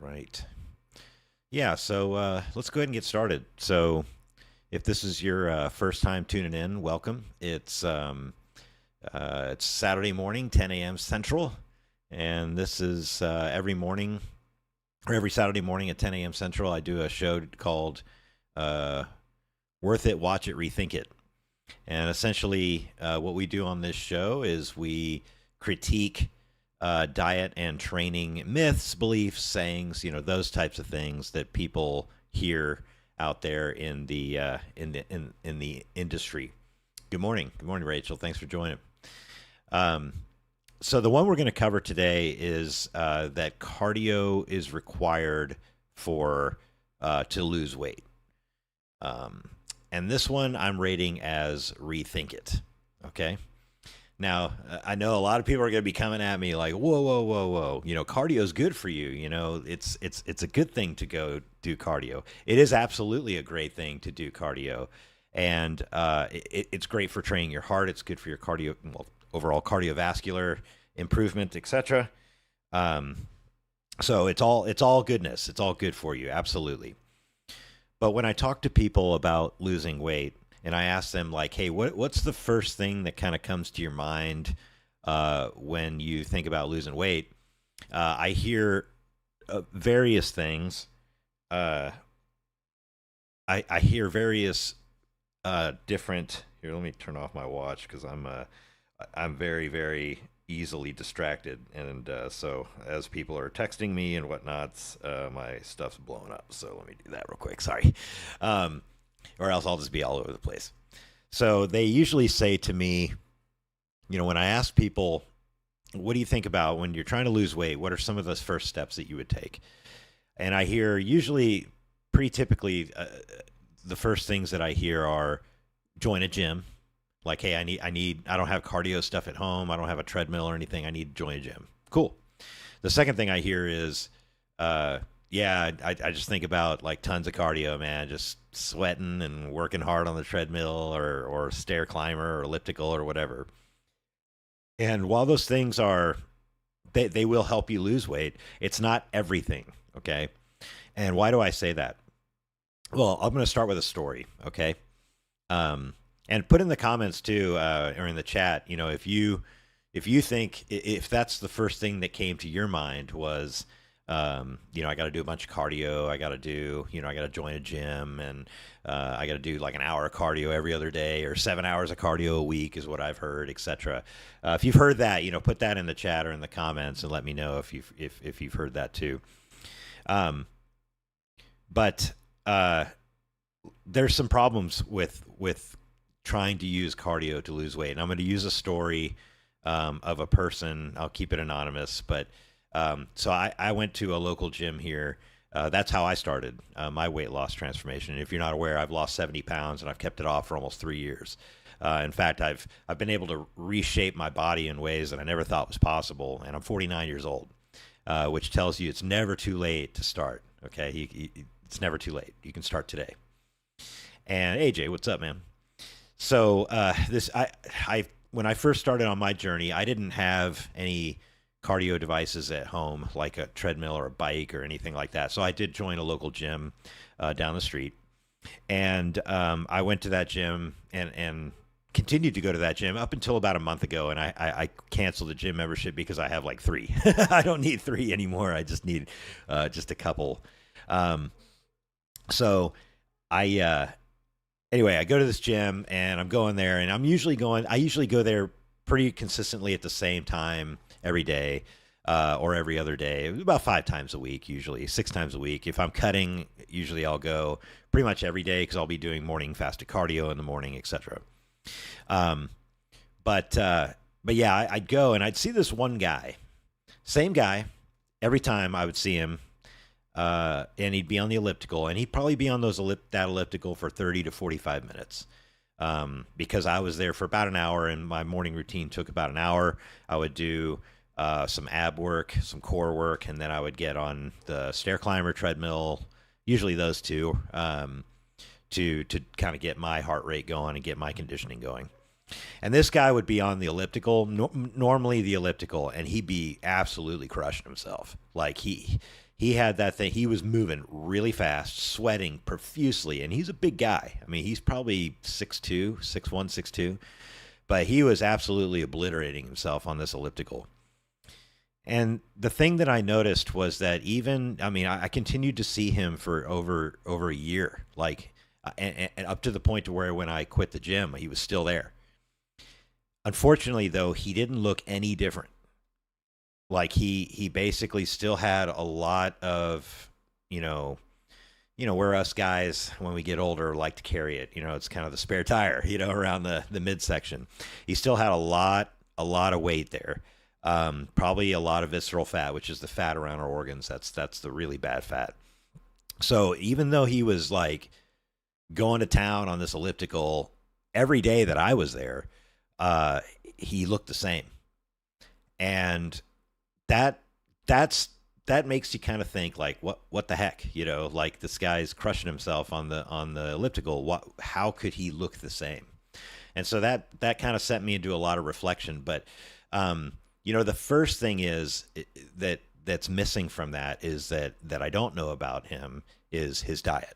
right. Yeah, so let's go ahead and get started. So, if this is your first time tuning in, welcome. It's Saturday morning, 10 a.m. Central, and this is every morning or every Saturday morning at 10 a.m. Central. I do a show called uh, "Worth It, Watch It, Rethink It," and essentially, what we do on this show is we critique diet and training myths, beliefs, sayings, those types of things that people hear out there in the industry. Good morning, Rachel. Thanks for joining. Um, so the one we're going to cover today is that cardio is required for to lose weight. And this one I'm rating as Rethink It. Okay. Now, I know a lot of people are going to be coming at me like, whoa, whoa, whoa, whoa. Cardio is good for you. It's a good thing to go do cardio. It is absolutely a great thing to do cardio, and it's great for training your heart. It's good for your cardio, well, overall cardiovascular improvement, etc. Um, so it's all goodness. It's all good for you, absolutely. But when I talk to people about losing weight, and I ask them like, "Hey, what's the first thing that kind of comes to your mind when you think about losing weight?" I hear various things. Uh, I hear various different. Here, let me turn off my watch because I'm very very easily distracted, and so as people are texting me and whatnot, my stuff's blowing up. So let me do that real quick. Sorry. Um, or else I'll just be all over the place. So they usually say to me, when I ask people, what do you think about when you're trying to lose weight? What are some of those first steps that you would take? And I hear usually, pretty typically, the first things that I hear are join a gym. Like, hey, I don't have cardio stuff at home. I don't have a treadmill or anything. I need to join a gym. Cool. The second thing I hear is, yeah, I just think about like tons of cardio, man, just sweating and working hard on the treadmill or stair climber or elliptical or whatever. And while those things they will help you lose weight, it's not everything, okay? And why do I say that? Well, I'm going to start with a story, okay? And put in the comments too, or in the chat, if you think if that's the first thing that came to your mind was, I got to do a bunch of cardio. I got to join a gym, and I got to do like an hour of cardio every other day, or 7 hours of cardio a week is what I've heard, etc. If you've heard that, put that in the chat or in the comments and let me know if you've heard that too. But there's some problems with trying to use cardio to lose weight, and I'm going to use a story of a person. I'll keep it anonymous, but so I went to a local gym here. That's how I started my weight loss transformation. And if you're not aware, I've lost 70 pounds and I've kept it off for almost 3 years. In fact, I've been able to reshape my body in ways that I never thought was possible. And I'm 49 years old, which tells you it's never too late to start. Okay, it's never too late. You can start today. And AJ, what's up, man? So this I when I first started on my journey, I didn't have any cardio devices at home like a treadmill or a bike or anything like that. So I did join a local gym down the street, and I went to that gym and continued to go to that gym up until about a month ago, and I canceled the gym membership because I have like three. I don't need three anymore. I just need just a couple. So I anyway, I go to this gym and I'm going there, and I usually go there pretty consistently at the same time every day, or every other day, about 5 times a week, usually 6 times a week. If I'm cutting, usually I'll go pretty much every day because I'll be doing morning fasted cardio in the morning, etc. Um, but yeah, I'd go and I'd see this one guy, same guy, every time I would see him. And he'd be on the elliptical, and he'd probably be on that elliptical for 30 to 45 minutes. Because I was there for about an hour, and my morning routine took about an hour. I would do some ab work, some core work, and then I would get on the stair climber, treadmill, usually those two, to kind of get my heart rate going and get my conditioning going. And this guy would be on the elliptical, normally the elliptical, and he'd be absolutely crushing himself. Like he had that thing. He was moving really fast, sweating profusely, and he's a big guy. I mean, he's probably 6'2", 6'1", 6'2", but he was absolutely obliterating himself on this elliptical. And the thing that I noticed was that even, I mean, I continued to see him for over a year, like, and up to the point to where when I quit the gym, he was still there. Unfortunately, though, he didn't look any different. Like he basically still had a lot of, you know, where us guys when we get older like to carry it. It's kind of the spare tire, around the midsection. He still had a lot of weight there. Probably a lot of visceral fat, which is the fat around our organs. That's the really bad fat. So even though he was like going to town on this elliptical every day that I was there, he looked the same. And that makes you kind of think like, what the heck, like this guy's crushing himself on the elliptical. How could he look the same? And so that kind of sent me into a lot of reflection. But the first thing is that's missing from that is that I don't know about him is his diet.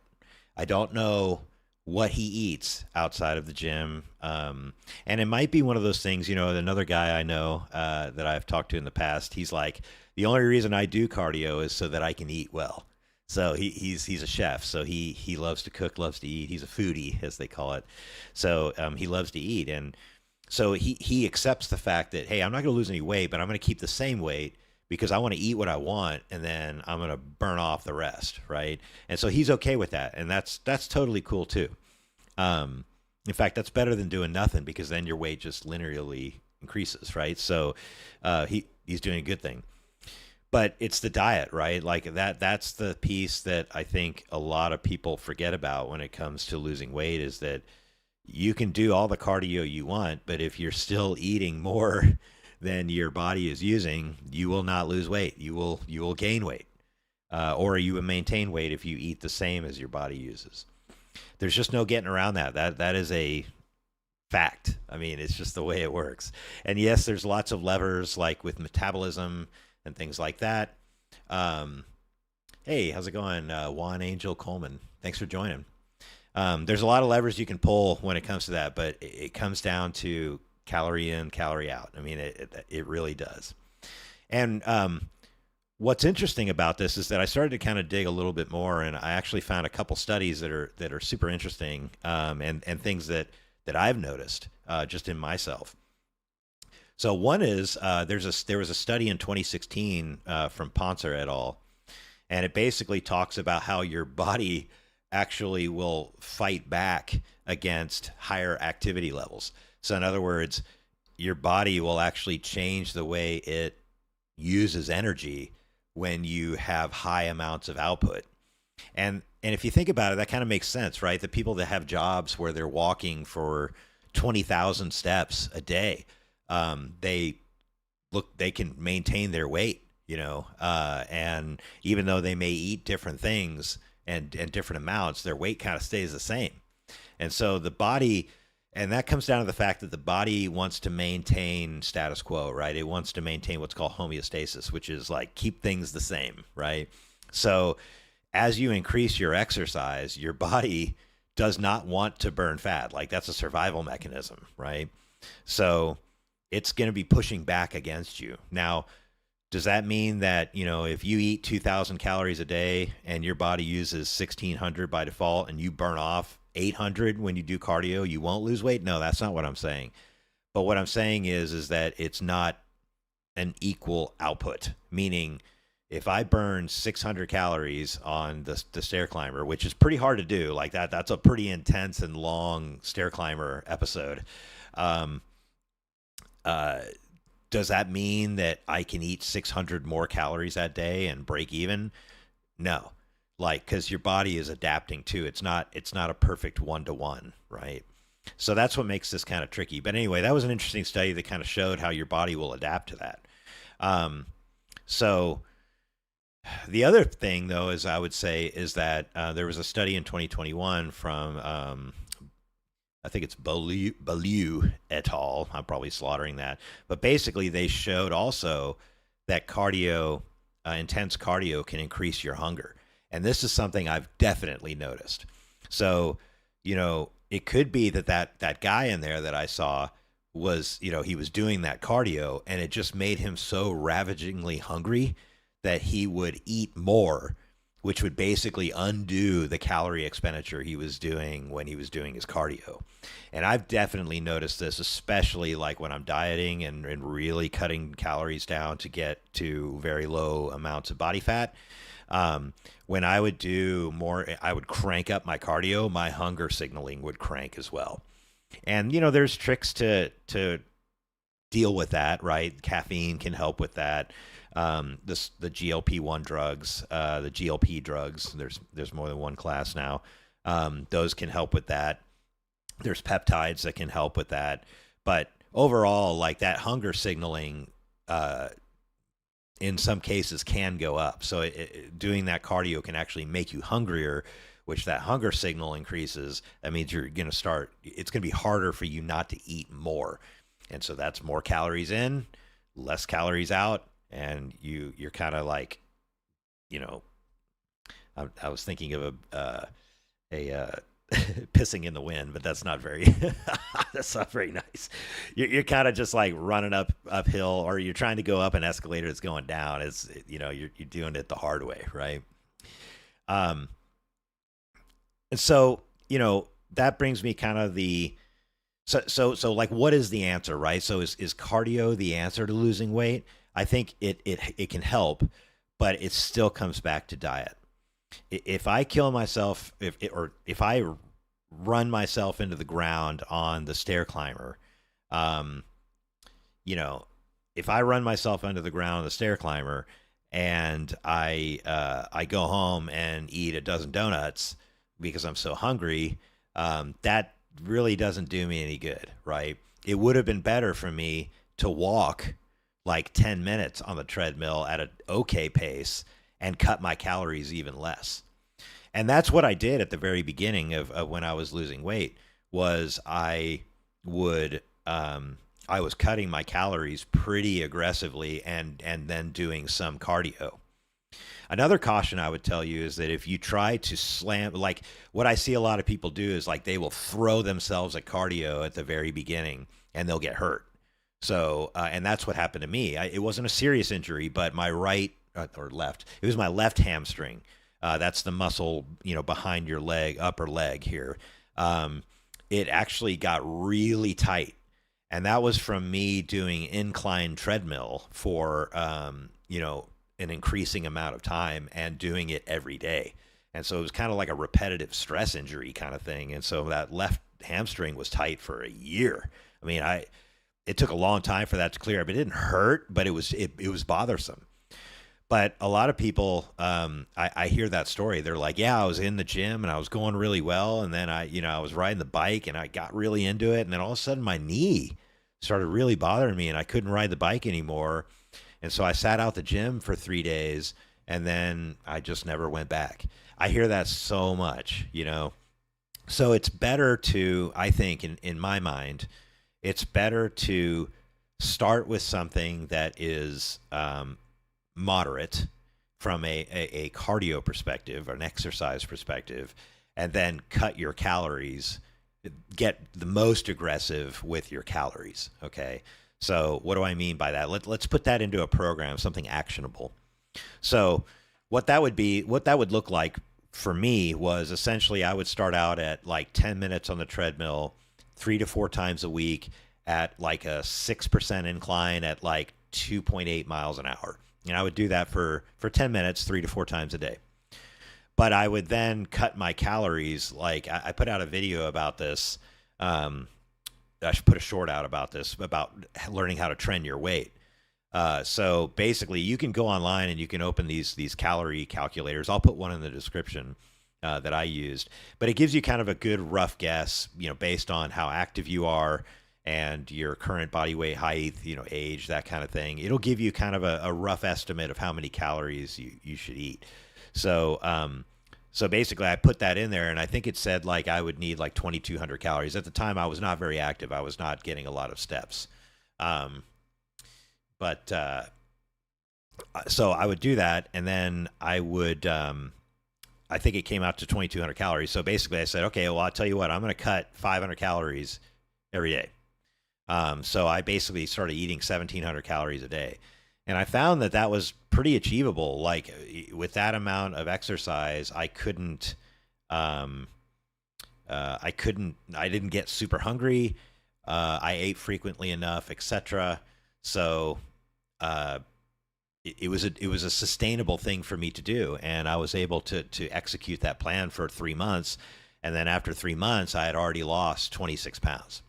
I don't know what he eats outside of the gym. And it might be one of those things, another guy I know that I've talked to in the past, he's like, the only reason I do cardio is so that I can eat well. So he's a chef. So he loves to cook, loves to eat. He's a foodie, as they call it. So he loves to eat. And so he accepts the fact that, hey, I'm not going to lose any weight, but I'm going to keep the same weight because I want to eat what I want, and then I'm going to burn off the rest, right? And so he's okay with that, and that's totally cool too. In fact, that's better than doing nothing because then your weight just linearly increases, right? So he's doing a good thing. But it's the diet, right? Like that's the piece that I think a lot of people forget about when it comes to losing weight is that you can do all the cardio you want, but if you're still eating more than your body is using, you will not lose weight. You will gain weight, or you will maintain weight if you eat the same as your body uses. There's just no getting around that. That is a fact. I mean, it's just the way it works. And yes, there's lots of levers like with metabolism and things like that. Hey, how's it going, Juan Angel Coleman? Thanks for joining. There's a lot of levers you can pull when it comes to that, but it comes down to calorie in, calorie out. I mean, it really does. And what's interesting about this is that I started to kind of dig a little bit more, and I actually found a couple studies that are super interesting, and things that I've noticed just in myself. So one is there was a study in 2016 from Poncer et al., and it basically talks about how your body actually will fight back against higher activity levels. So in other words, your body will actually change the way it uses energy when you have high amounts of output. And if you think about it, that kind of makes sense, right? The people that have jobs where they're walking for 20,000 steps a day, they can maintain their weight, and even though they may eat different things and different amounts, their weight kind of stays the same. And so the body, and that comes down to the fact that the body wants to maintain status quo, right? It wants to maintain what's called homeostasis, which is like keep things the same, right? So as you increase your exercise, your body does not want to burn fat. Like that's a survival mechanism, right? So it's going to be pushing back against you. Now, does that mean that, if you eat 2,000 calories a day and your body uses 1,600 by default and you burn off 800 when you do cardio, you won't lose weight? No, that's not what I'm saying. But what I'm saying is that it's not an equal output, meaning if I burn 600 calories on the stair climber, which is pretty hard to do, like that's a pretty intense and long stair climber episode. Does that mean that I can eat 600 more calories that day and break even? No, because your body is adapting too. It's not a perfect 1-to-1, right? So that's what makes this kind of tricky. But anyway, that was an interesting study that kind of showed how your body will adapt to that. So the other thing, though, is I would say is that there was a study in 2021 from I think it's Beaulieu et al. I'm probably slaughtering that. But basically, they showed also that cardio intense cardio can increase your hunger. And this is something I've definitely noticed. So, it could be that guy in there that I saw was, he was doing that cardio and it just made him so ravagingly hungry that he would eat more, which would basically undo the calorie expenditure he was doing when he was doing his cardio. And I've definitely noticed this, especially like when I'm dieting and really cutting calories down to get to very low amounts of body fat. When I would do more, I would crank up my cardio, my hunger signaling would crank as well. And, there's tricks to deal with that, right? Caffeine can help with that. The GLP-1 drugs, the GLP drugs, there's more than one class now. Those can help with that. There's peptides that can help with that. But overall, like that hunger signaling, in some cases can go up. So doing that cardio can actually make you hungrier, which that hunger signal increases. That means you're going to it's going to be harder for you not to eat more. And so that's more calories in, less calories out. And you're kind of like, I was thinking of a pissing in the wind, but that's not very that's not very nice. You're kind of just like running uphill, or you're trying to go up an escalator that's going down. It's you're doing it the hard way, right? And so that brings me kind of so like, what is the answer, right? So is cardio the answer to losing weight? I think it can help, but it still comes back to diet. If I kill myself, if I run myself into the ground on the stair climber, if I run myself into the ground on the stair climber and I go home and eat a dozen donuts because I'm so hungry, that really doesn't do me any good, right? It would have been better for me to walk like 10 minutes on the treadmill at an okay pace and cut my calories even less. And that's what I did at the very beginning of when I was losing weight. Was I was cutting my calories pretty aggressively and then doing some cardio. Another caution I would tell you is that if you try to slam, like what I see a lot of people do is like they will throw themselves at cardio at the very beginning and they'll get hurt. So, and that's what happened to me. It wasn't a serious injury, but my right or left, it was my left hamstring. That's the muscle, behind your leg, upper leg here. It actually got really tight. And that was from me doing incline treadmill for, an increasing amount of time and doing it every day. And so it was kind of like a repetitive stress injury kind of thing. And so that left hamstring was tight for a year. I mean, it took a long time for that to clear up. It didn't hurt, but it was bothersome. But a lot of people, I hear that story. They're like, yeah, I was in the gym and I was going really well. And then I was riding the bike and I got really into it. And then all of a sudden my knee started really bothering me and I couldn't ride the bike anymore. And so I sat out the gym for 3 days and then I just never went back. I hear that so much, So it's better to, I think, in my mind, it's better to start with something that is moderate from a cardio perspective or an exercise perspective, and then cut your calories, get the most aggressive with your calories. Okay. So what do I mean by that? Let's put that into a program, something actionable. So what that would look like for me was essentially I would start out at like 10 minutes on the treadmill 3 to 4 times a week at like a 6% incline at like 2.8 miles an hour. And I would do that for 10 minutes, 3 to 4 times a day. But I would then cut my calories. Like I put out a video about this. I should put a short out about this, about learning how to trend your weight. So basically you can go online and you can open these calorie calculators. I'll put one in the description that I used, but it gives you kind of a good rough guess, based on how active you are and your current body weight, height, age, that kind of thing. It'll give you kind of a rough estimate of how many calories you should eat. So basically I put that in there and I think it said like I would need like 2,200 calories. At the time I was not very active. I was not getting a lot of steps. But So I would do that, and then I would. I think it came out to 2,200 calories. So basically, I said, okay, well, I'll tell you what, I'm going to cut 500 calories every day. So I basically started eating 1,700 calories a day, and I found that that was pretty achievable. Like with that amount of exercise, um, I didn't get super hungry. I ate frequently enough, etc. So uh, it was a sustainable thing for me to do, and I was able to execute that plan for 3 months, and then after 3 months, I had already lost 26 pounds.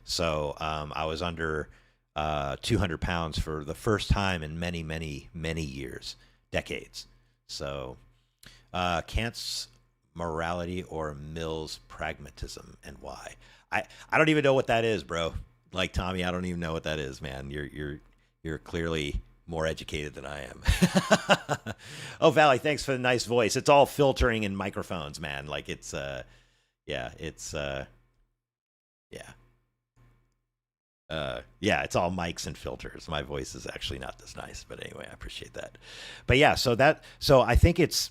So I was under 200 pounds for the first time in many, many, many years, decades. So Kant's morality or Mill's pragmatism, and why? I don't even know what that is, bro. Like Tommy, I don't even know what that is, man. You're clearly more educated than I am. Oh, Valley, thanks for the nice voice. It's all filtering and microphones, man. Like it's yeah, it's yeah. Yeah, it's all mics and filters. My voice is actually not this nice, but anyway, I appreciate that. But yeah, so I think it's,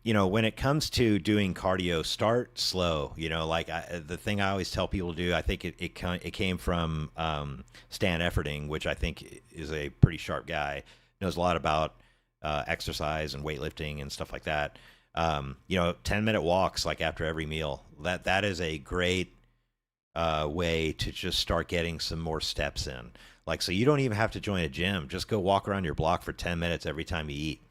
when it comes to doing cardio, start slow. Like the thing I always tell people to do, I think it came from Stan Efferding, which I think is a pretty sharp guy, knows a lot about exercise and weightlifting and stuff like that. 10-minute walks like after every meal. That is a great way to just start getting some more steps in. Like, so you don't even have to join a gym. Just go walk around your block for 10 minutes every time you eat.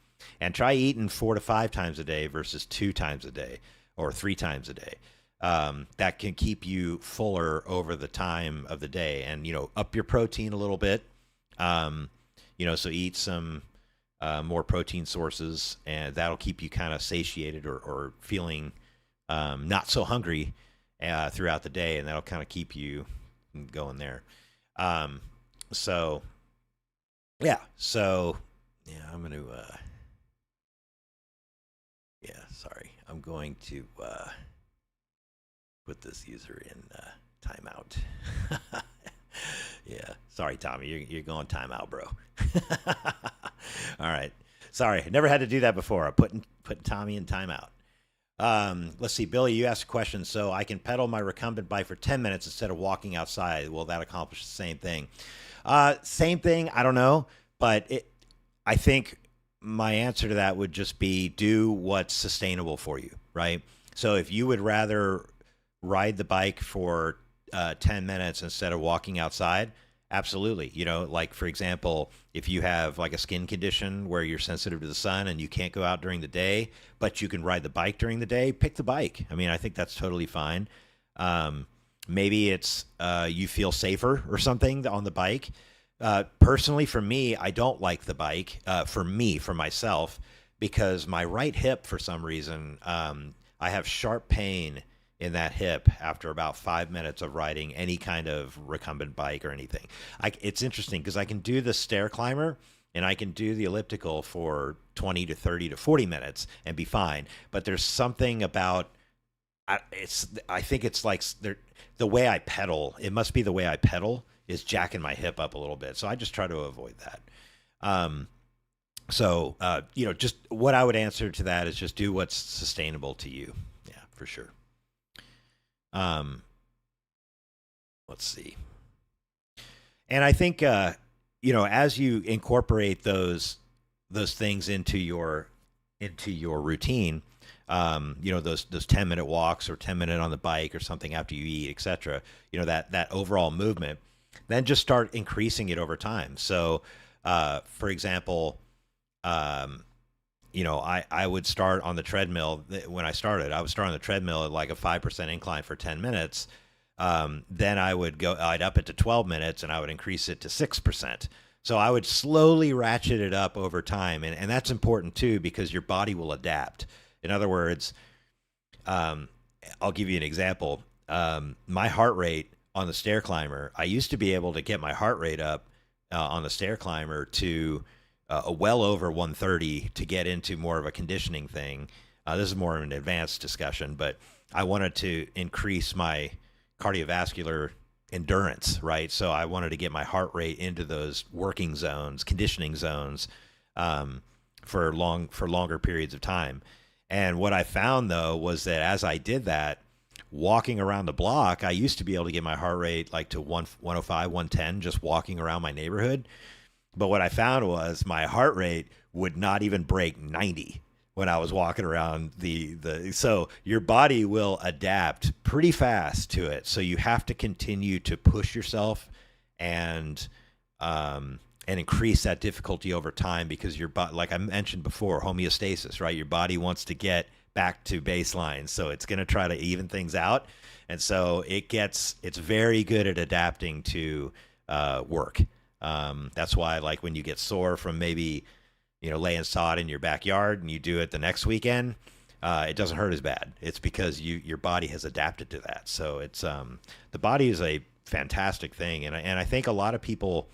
And try eating 4 to 5 times a day versus 2 times a day or 3 times a day. That can keep you fuller over the time of the day, and, up your protein a little bit. So eat some more protein sources, and that'll keep you kind of satiated or feeling not so hungry throughout the day, and that'll kind of keep you going there. So yeah, I'm going to, sorry, I'm going to put this user in timeout. Yeah, sorry, Tommy, you're going timeout, bro. All right, sorry, I never had to do that before. I'm putting Tommy in timeout. Let's see, Billy, you asked a question. So I can pedal my recumbent bike for 10 minutes instead of walking outside. Will that accomplish the same thing? Same thing. I don't know, but I think my answer to that would just be do what's sustainable for you, right? So if you would rather ride the bike for 10 minutes instead of walking outside, absolutely. Like for example, if you have like a skin condition where you're sensitive to the sun and you can't go out during the day, but you can ride the bike during the day, pick the bike. I mean, I think that's totally fine. Maybe it's you feel safer or something on the bike. Personally, for me, I don't like the bike. For myself, because my right hip, for some reason, I have sharp pain in that hip after about 5 minutes of riding any kind of recumbent bike or anything. It's interesting because I can do the stair climber and I can do the elliptical for 20 to 30 to 40 minutes and be fine. But there's something about I think it's like the way I pedal. It must be the way I pedal is jacking my hip up a little bit. So I just try to avoid that. Just what I would answer to that is just do what's sustainable to you. Yeah, for sure. Let's see. And I think, as you incorporate those things into your routine, those 10-minute walks or 10-minute on the bike or something after you eat, etc. That overall movement, then just start increasing it over time. So, for example, I would start on the treadmill. When I started, I would start on the treadmill at like a 5% incline for 10 minutes. Then I'd up it to 12 minutes and I would increase it to 6%. So I would slowly ratchet it up over time. And that's important too, because your body will adapt. In other words, I'll give you an example. My heart rate on the stair climber, I used to be able to get my heart rate up on the stair climber to well over 130 to get into more of a conditioning thing. This is more of an advanced discussion, but I wanted to increase my cardiovascular endurance, right? So I wanted to get my heart rate into those working zones, conditioning zones, um, for longer periods of time. And what I found though was that as I did that, walking around the block, I used to be able to get my heart rate like to 105, 110 just walking around my neighborhood. But what I found was my heart rate would not even break 90 when I was walking around so your body will adapt pretty fast to it. So you have to continue to push yourself and increase that difficulty over time, because your body, like I mentioned before, homeostasis, right? Your body wants to get back to baseline. So it's going to try to even things out. And so it's very good at adapting to work. That's why, like, when you get sore from maybe, laying sod in your backyard and you do it the next weekend, it doesn't hurt as bad. It's because your body has adapted to that. So it's the body is a fantastic thing. And I think a lot of people,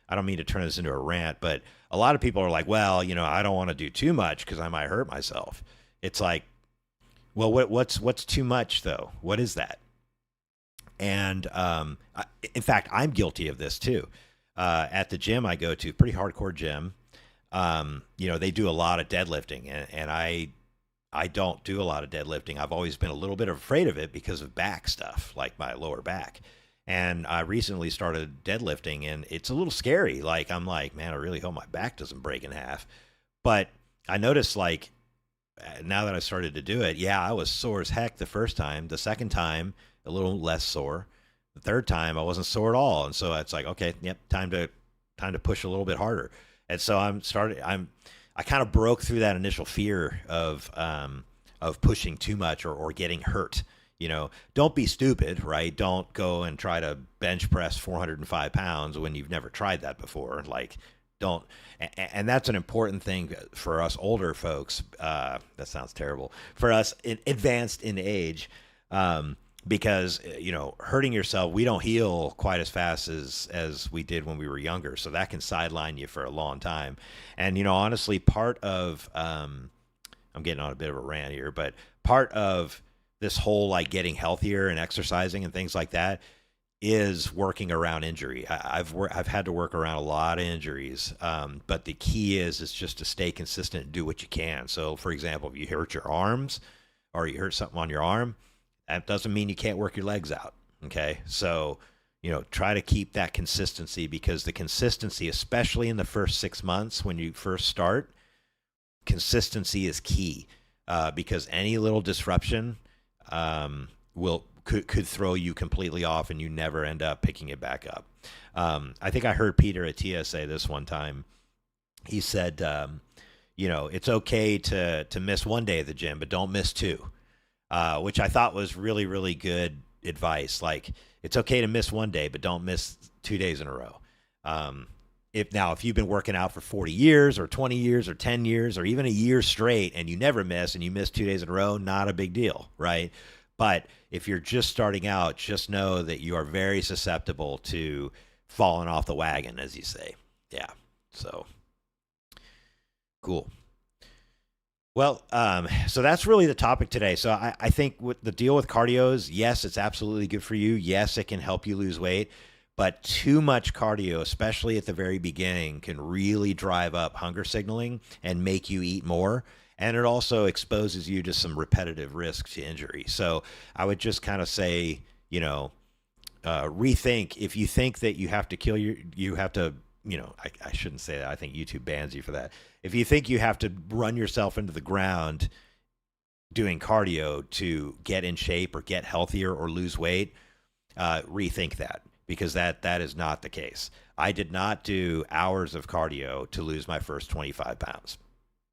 I don't mean to turn this into a rant, but a lot of people are like, well, I don't want to do too much because I might hurt myself. It's like, well, what's too much though? What is that? And in fact, I'm guilty of this too. At the gym I go to, pretty hardcore gym, they do a lot of deadlifting, and I don't do a lot of deadlifting. I've always been a little bit afraid of it because of back stuff, like my lower back. And I recently started deadlifting, and it's a little scary. Like, I'm like, man, I really hope my back doesn't break in half. But I noticed, like, now that I started to do it, yeah, I was sore as heck the first time. The second time, a little less sore. The third time, I wasn't sore at all. And so it's like, okay, yep, time to push a little bit harder. And so I kind of broke through that initial fear of pushing too much or getting hurt. Don't be stupid, right? Don't go and try to bench press 405 pounds when you've never tried that before. Like, don't. And that's an important thing for us older folks. That sounds terrible. For us advanced in age, because, hurting yourself, we don't heal quite as fast as we did when we were younger. So that can sideline you for a long time. And, honestly, part of, I'm getting on a bit of a rant here, but part of this whole, like, getting healthier and exercising and things like that is working around injury. I've had to work around a lot of injuries. But the key is just to stay consistent and do what you can. So for example, if you hurt your arms or you hurt something on your arm, that doesn't mean you can't work your legs out. Okay. So, try to keep that consistency, because the consistency, especially in the first 6 months when you first start, consistency is key. Because any little disruption, could throw you completely off, and you never end up picking it back up. I think I heard Peter Attia say this one time. He said, it's okay to miss one day at the gym, but don't miss two. Which I thought was really, really good advice. Like, it's okay to miss one day, but don't miss 2 days in a row. If you've been working out for 40 years or 20 years or 10 years or even a year straight and you never miss, and you miss 2 days in a row, not a big deal, right? But if you're just starting out, just know that you are very susceptible to falling off the wagon, as you say. Yeah. So cool. Well, so that's really the topic today. So I think the deal with cardio is, yes, it's absolutely good for you. Yes, it can help you lose weight. But too much cardio, especially at the very beginning, can really drive up hunger signaling and make you eat more. And it also exposes you to some repetitive risk to injury. So I would just kind of say, rethink. If you think that you have to I shouldn't say that. I think YouTube bans you for that. If you think you have to run yourself into the ground doing cardio to get in shape or get healthier or lose weight, rethink that, because that is not the case. I did not do hours of cardio to lose my first 25 pounds.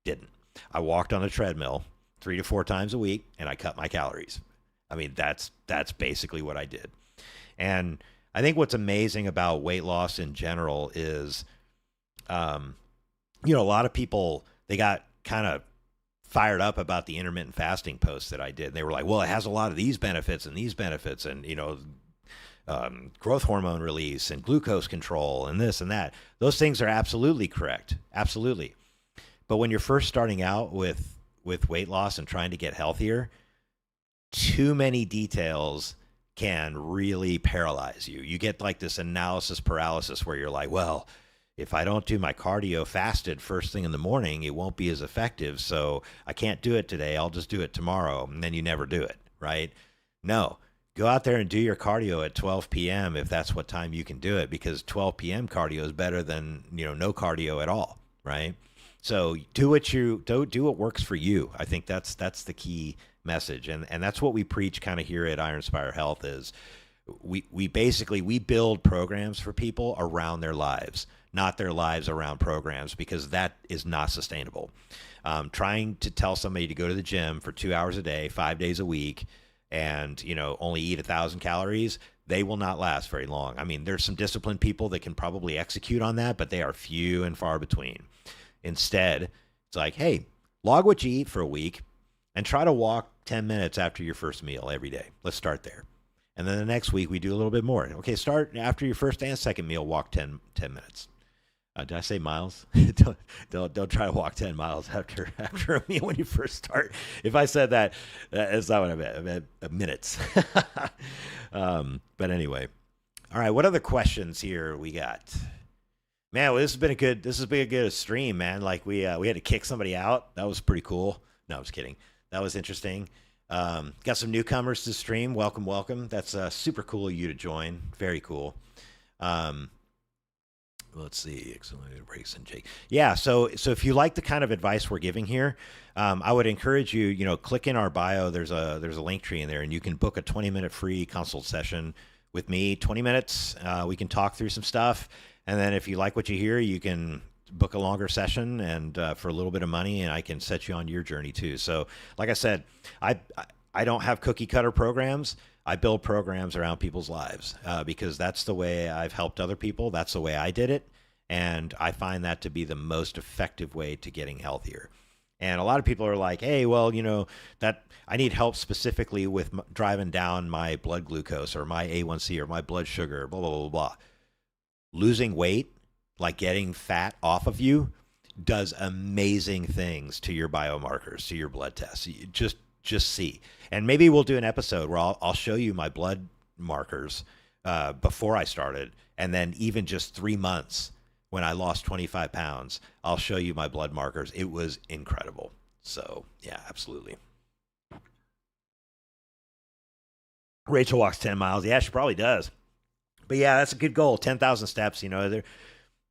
Didn't. I walked on a treadmill 3 to 4 times a week, and I cut my calories. I mean, that's basically what I did. And I think what's amazing about weight loss in general is, a lot of people, they got kind of fired up about the intermittent fasting posts that I did. And they were like, well, it has a lot of these benefits and growth hormone release and glucose control and this and that. Those things are absolutely correct. Absolutely. But when you're first starting out with weight loss and trying to get healthier, too many details can really paralyze you. You get like this analysis paralysis where you're like, well, if I don't do my cardio fasted first thing in the morning, it won't be as effective. So I can't do it today. I'll just do it tomorrow. And then you never do it, right? No, go out there and do your cardio at 12 p.m. if that's what time you can do it, because 12 p.m. cardio is better than, no cardio at all, right? So do what works for you. I think that's the key message, and that's what we preach kind of here at Ironspire Health is we basically we build programs for people around their lives, not their lives around programs, because that is not sustainable. Trying to tell somebody to go to the gym for 2 hours a day, 5 days a week, and only eat 1,000 calories, they will not last very long. I mean, there's some disciplined people that can probably execute on that, but they are few and far between. Instead, it's like, hey, log what you eat for a week and try to walk 10 minutes after your first meal every day. Let's start there. And then the next week we do a little bit more. Okay, start after your first and second meal, walk 10 minutes. Did I say miles? don't try to walk 10 miles after a meal when you first start. If I said that, that's not what I meant. I meant minutes. But anyway, all right. What other questions here we got? Man, well, this has been a good stream, man. Like we had to kick somebody out. That was pretty cool. No, I'm just kidding. That was interesting. Got some newcomers to stream. Welcome, welcome. That's super cool of you to join. Very cool. Let's see. Accelerated breaks and Jake. Yeah. So if you like the kind of advice we're giving here, I would encourage you, click in our bio. There's a link tree in there, and you can book a 20-minute free consult session with me. 20 minutes. We can talk through some stuff. And then if you like what you hear, you can book a longer session and for a little bit of money, and I can set you on your journey too. So like I said, I don't have cookie cutter programs. I build programs around people's lives because that's the way I've helped other people. That's the way I did it. And I find that to be the most effective way to getting healthier. And a lot of people are like, hey, well, that I need help specifically with driving down my blood glucose or my A1C or my blood sugar, blah, blah, blah, blah. Losing weight, like getting fat off of you, does amazing things to your biomarkers, to your blood tests. You just see. And maybe we'll do an episode where I'll show you my blood markers before I started, and then even just 3 months when I lost 25 pounds, I'll show you my blood markers. It was incredible. So yeah, absolutely. Rachel walks 10 miles. Yeah, she probably does. But yeah, that's a good goal. 10,000 steps,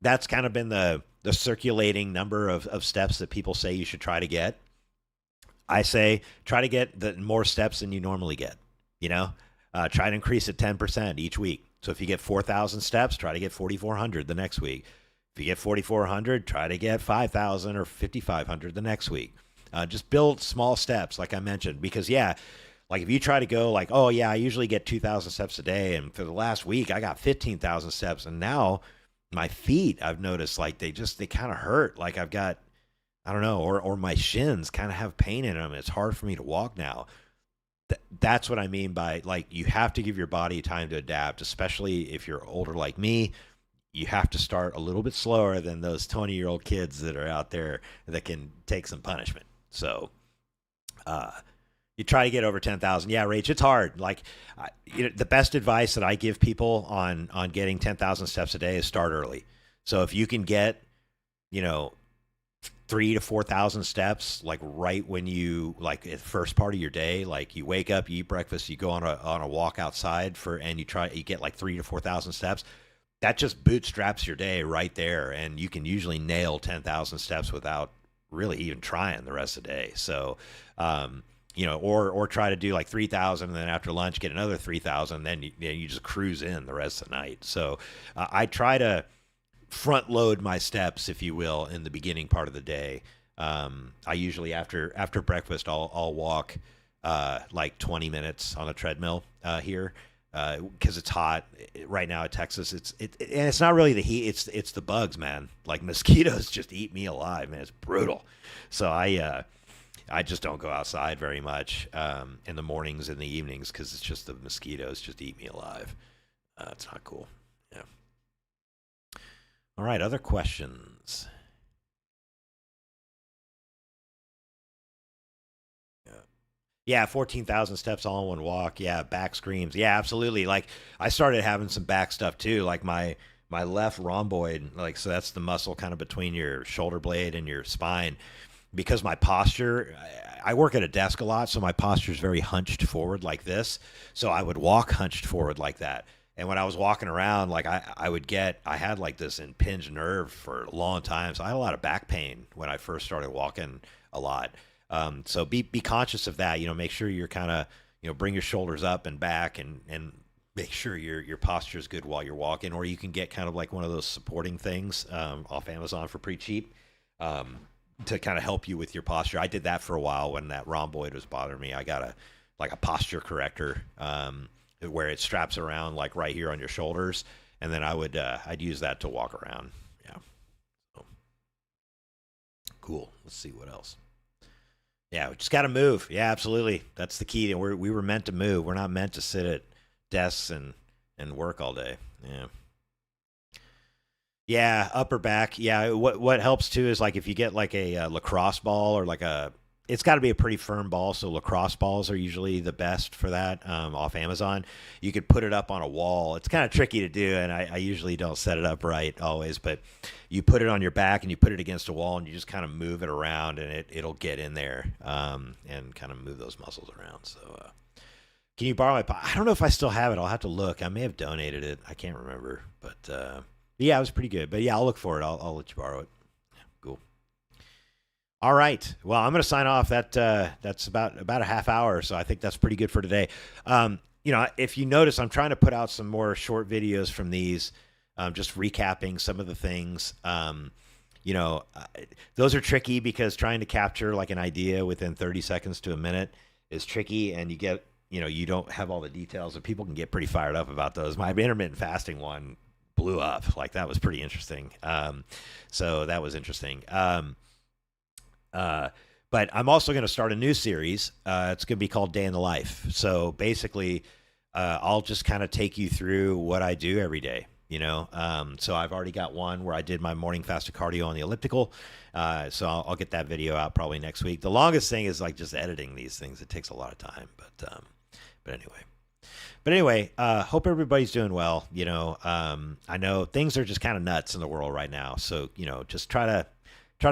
that's kind of been the circulating number of steps that people say you should try to get. I say try to get the more steps than you normally get, try to increase it 10% each week. So if you get 4,000 steps, try to get 4,400 the next week. If you get 4,400, try to get 5,000 or 5,500 the next week. Just build small steps, like I mentioned, because like if you try to go like, oh yeah, I usually get 2,000 steps a day, and for the last week I got 15,000 steps, and now my feet, I've noticed like they kind of hurt. Like I've got, I don't know, or my shins kind of have pain in them. It's hard for me to walk now. That's what I mean by like you have to give your body time to adapt, especially if you're older like me. You have to start a little bit slower than those 20-year-old kids that are out there that can take some punishment. So, you try to get over 10,000. Yeah, Rach, it's hard. Like, the best advice that I give people on getting 10,000 steps a day is start early. So if you can get, 3,000 to 4,000 steps, like right when you like at the first part of your day, like you wake up, you eat breakfast, you go on a walk outside and you get like 3,000 to 4,000 steps. That just bootstraps your day right there, and you can usually nail 10,000 steps without really even trying the rest of the day. So, or try to do like 3,000, and then after lunch get another 3,000. Then you just cruise in the rest of the night. So I try to front load my steps, if you will, in the beginning part of the day. I usually after breakfast I'll walk like 20 minutes on a treadmill here. Because it's hot right now in Texas. And it's not really the heat. It's the bugs, man. Like mosquitoes just eat me alive, man. It's brutal. So I just don't go outside very much in the mornings and the evenings because it's just the mosquitoes just eat me alive. It's not cool. Yeah. All right. Other questions? Yeah, 14,000 steps all in one walk. Yeah, back screams. Yeah, absolutely. Like I started having some back stuff too. Like my my left rhomboid, like, so that's the muscle kind of between your shoulder blade and your spine. Because my posture, I work at a desk a lot, so my posture is very hunched forward like this. So I would walk hunched forward like that. And when I was walking around, like I had like this impinged nerve for a long time. So I had a lot of back pain when I first started walking a lot. So be conscious of that. Make sure you're kind of, bring your shoulders up and back, and make sure your posture is good while you're walking. Or you can get kind of like one of those supporting things off Amazon for pretty cheap. To kind of help you with your posture. I did that for a while when that rhomboid was bothering me. I got a posture corrector where it straps around like right here on your shoulders, and then I'd use that to walk around. Yeah. So, cool. Let's see what else. Yeah, we just got to move. Yeah, absolutely. That's the key. We were meant to move. We're not meant to sit at desks and work all day. Yeah. Yeah, upper back. Yeah, what helps too is like if you get like a lacrosse ball or it's got to be a pretty firm ball. So lacrosse balls are usually the best for that off Amazon. You could put it up on a wall. It's kind of tricky to do, and I usually don't set it up right always. But you put it on your back and you put it against a wall and you just kind of move it around, and it'll get in there and kind of move those muscles around. So can you borrow I don't know if I still have it. I'll have to look. I may have donated it. I can't remember, but. Yeah, it was pretty good. But yeah, I'll look for it. I'll let you borrow it. Yeah, cool. All right. Well, I'm going to sign off. That's about a half hour, so I think that's pretty good for today. If you notice, I'm trying to put out some more short videos from these, just recapping some of the things. Those are tricky because trying to capture like an idea within 30 seconds to a minute is tricky, and you don't have all the details, and people can get pretty fired up about those. My intermittent fasting one blew up. Like, that was pretty interesting. So that was interesting. But I'm also going to start a new series. It's going to be called Day in the Life. So basically, I'll just kind of take you through what I do every day. So I've already got one where I did my morning fasted cardio on the elliptical. So I'll get that video out probably next week. The longest thing is like just editing these things. It takes a lot of time, but anyway. Hope everybody's doing well. I know things are just kind of nuts in the world right now. So, just try to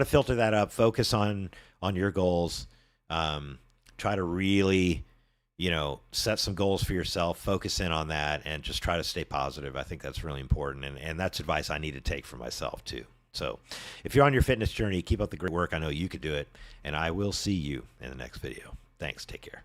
filter that up, focus on your goals. Try to really, set some goals for yourself, focus in on that, and just try to stay positive. I think that's really important. And that's advice I need to take for myself too. So if you're on your fitness journey, keep up the great work. I know you could do it, and I will see you in the next video. Thanks. Take care.